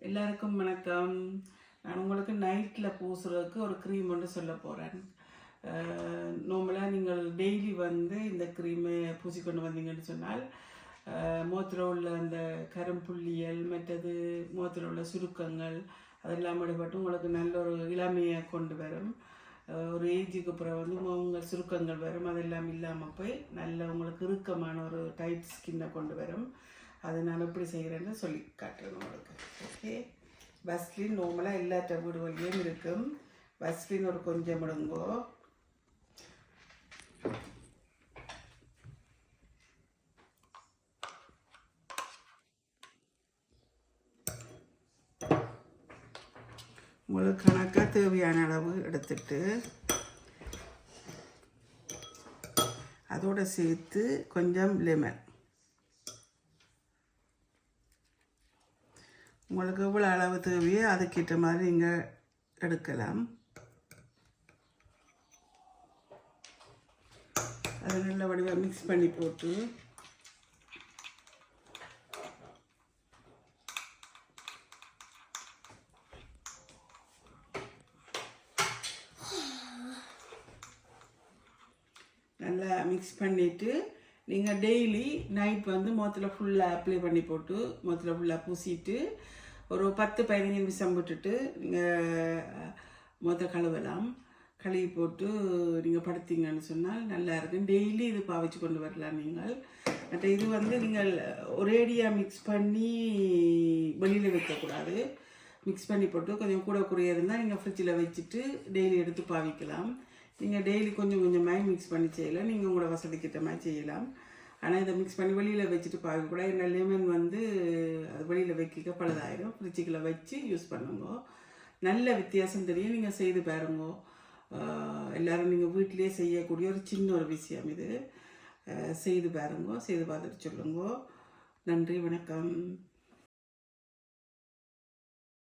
எல்லாருக்கும் வணக்கம். நான் உங்களுக்கு நைட்டில் பூசுறதுக்கு ஒரு க்ரீம் ஒன்று சொல்ல போகிறேன். நார்மலாக நீங்கள் டெய்லி வந்து இந்த க்ரீமை பூசிக்கொண்டு வந்தீங்கன்னு சொன்னால் முகத்தில் உள்ள அந்த கரும்புள்ளியல் மற்றது முகத்தில் உள்ள சுருக்கங்கள் அதெல்லாம் விடுபட்டு உங்களுக்கு நல்ல ஒரு இளமையை கொண்டு வரும். ஒரு ஏஜுக்கு அப்புறம் வந்து உங்கள் சுருக்கங்கள் வரும், அதெல்லாம் இல்லாமல் போய் நல்ல உங்களுக்கு இறுக்கமான ஒரு டைட் ஸ்கின்னை கொண்டு வரும். அதை நான் எப்படி செய்கிறேன்னு சொல்லி காட்டுறேன் உங்களுக்கு. ஓகே, வஸ்லின் நார்மலாக எல்லாத்த வீடுகள்லையும் இருக்கும். வஸ்லின் ஒரு கொஞ்சம் விடுங்கோ. உங்களுக்கு கணக்காக தேவையான அளவு எடுத்துட்டு அதோடு சேர்த்து கொஞ்சம் லெமன், உங்களுக்கு எவ்வளோ அளவு தேவையோ அதுக்கேற்ற மாதிரி நீங்கள் எடுக்கலாம். அதை நல்ல வடிவாக மிக்ஸ் பண்ணி போட்டு நல்லா மிக்ஸ் பண்ணிவிட்டு நீங்கள் டெய்லி நைட் வந்து முகத்தில் ஃபுல்லாக அப்ளை பண்ணி போட்டு முகத்தில் ஃபுல்லாக பூசிட்டு ஒரு 10-15 நிமிஷம் விட்டுட்டு நீங்கள் முகத்தை கழுவலாம். கழுவி போட்டு நீங்கள் படுத்தீங்கன்னு சொன்னால் நல்லா இருக்கும். டெய்லி இது பாவிச்சு கொண்டு வரலாம் நீங்கள். மற்ற இது வந்து நீங்கள் ஒரேடியாக மிக்ஸ் பண்ணி வெளியில் வைக்கக்கூடாது. மிக்ஸ் பண்ணி போட்டு கொஞ்சம் கூட குறைய இருந்தால் நீங்கள் ஃப்ரிட்ஜில் வச்சுட்டு டெய்லி எடுத்து பாவிக்கலாம். நீங்கள் டெய்லி கொஞ்சம் கொஞ்சமாக மிக்ஸ் பண்ணி செய்யலாம், நீங்கள் உங்களோட வசதிக்கிட்ட மாதிரி செய்யலாம். ஆனால் இதை மிக்ஸ் பண்ணி வெளியில் வச்சுட்டு பார்க்கக்கூடாது. என்ன லெமன் வந்து அது வெளியில் வைக்க பழுதாயிரும். ஃப்ரிட்ஜுக்குள்ளே வச்சு யூஸ் பண்ணுங்க. நல்ல வித்தியாசம் தெரியும், நீங்கள் செய்து பாருங்க. எல்லோரும் நீங்கள் வீட்டிலே செய்யக்கூடிய ஒரு சின்ன ஒரு விஷயம் இது. செய்து பாருங்க, செய்து பார்த்துட்டு சொல்லுங்க. நன்றி, வணக்கம்.